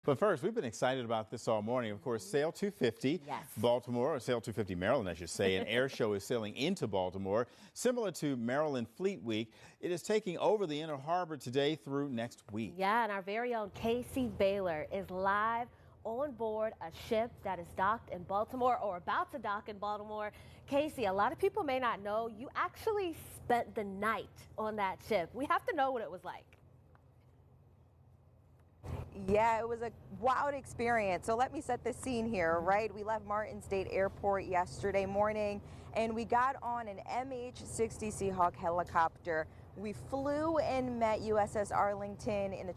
But first, we've been excited about this all morning. Of course, Sail250, Yes. Baltimore, or Sail250 Maryland, I should say, an Airshow is sailing into Baltimore. Similar to Maryland Fleet Week, it is taking over the Inner Harbor today through next week. Yeah, and our very own Kaicey Baylor is live on board a ship that is docked in Baltimore or about to dock in Baltimore. Kaicey, a lot of people may not know you actually spent the night on that ship. We have to know what it was like. Yeah, it was a wild experience. So let me set the scene here, right? We left Martin State Airport yesterday morning and we got on an MH-60 Seahawk helicopter. We flew and met USS Arlington in the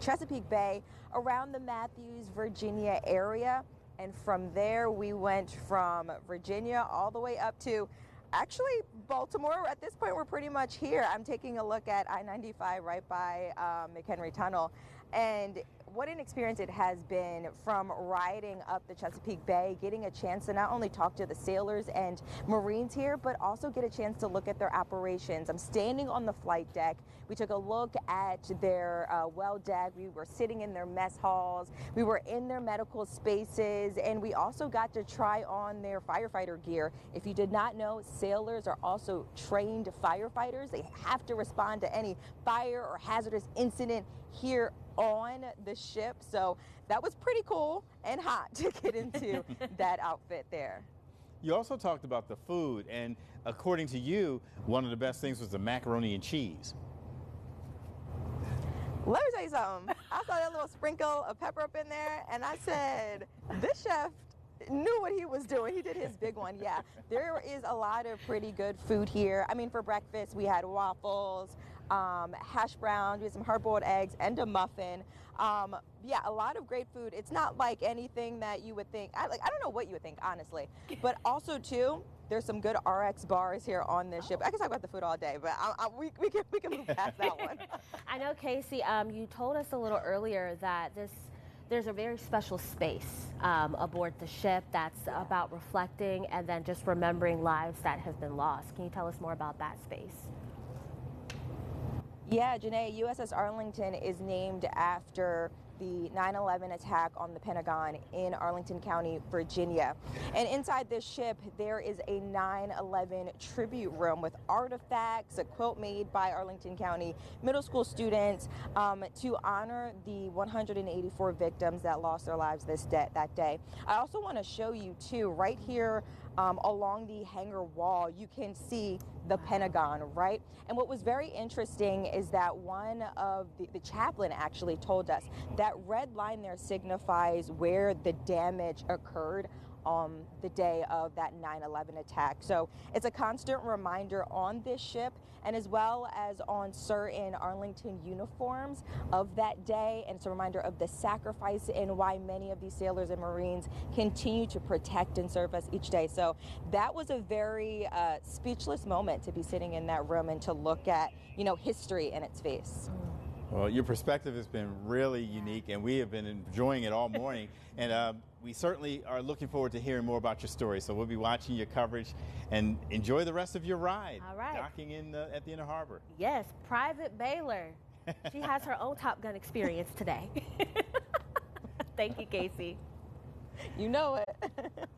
Chesapeake Bay around the Matthews, Virginia area. And from there, we went from Virginia all the way up to actually Baltimore. At this point, we're pretty much here. I'm taking a look at I-95 right by McHenry Tunnel. And what an experience it has been from riding up the Chesapeake Bay, getting a chance to not only talk to the sailors and Marines here, but also get a chance to look at their operations. I'm standing on the flight deck. We took a look at their well deck. We were sitting in their mess halls. We were in their medical spaces, and we also got to try on their firefighter gear. If you did not know, sailors are also trained firefighters. They have to respond to any fire or hazardous incident here on the ship. So that was pretty cool and hot to get into that outfit there. You also talked about the food, and according to you, one of the best things was the macaroni and cheese. Let me tell you something. I saw that little sprinkle of pepper up in there, and I said, this chef knew what he was doing. He did his big one. Yeah, there is a lot of pretty good food here. I mean, for breakfast, we had waffles, hash browns, we had some hard-boiled eggs, and a muffin. Yeah, a lot of great food. It's not like anything that you would think. I don't know what you would think, honestly. But also, too, there's some good RX bars here on this ship. I can talk about the food all day, but we can move past that one. I know, Kaicey, you told us a little earlier that there's a very special space aboard the ship that's about reflecting and then just remembering lives that have been lost. Can you tell us more about that space? Yeah, Janae, USS Arlington is named after the 9/11 attack on the Pentagon in Arlington County, Virginia. And inside this ship, there is a 9/11 tribute room with artifacts, a quilt made by Arlington County middle school students to honor the 184 victims that lost their lives that day. I also want to show you, too, right here along the hangar wall, you can see the Pentagon, right? And what was very interesting is that one of the chaplain actually told us that red line there signifies where the damage occurred on the day of that 9/11 attack. So it's a constant reminder on this ship and as well as on certain Arlington uniforms of that day. And it's a reminder of the sacrifice and why many of these sailors and Marines continue to protect and serve us each day. So that was a very speechless moment to be sitting in that room and to look at, you know, history in its face. Well, your perspective has been really unique, and we have been enjoying it all morning. And we certainly are looking forward to hearing more about your story. So we'll be watching your coverage, and enjoy the rest of your ride. All right. Docking in at the Inner Harbor. Yes, Private Baylor. She has her own Top Gun experience today. Thank you, Kaicey. You know it.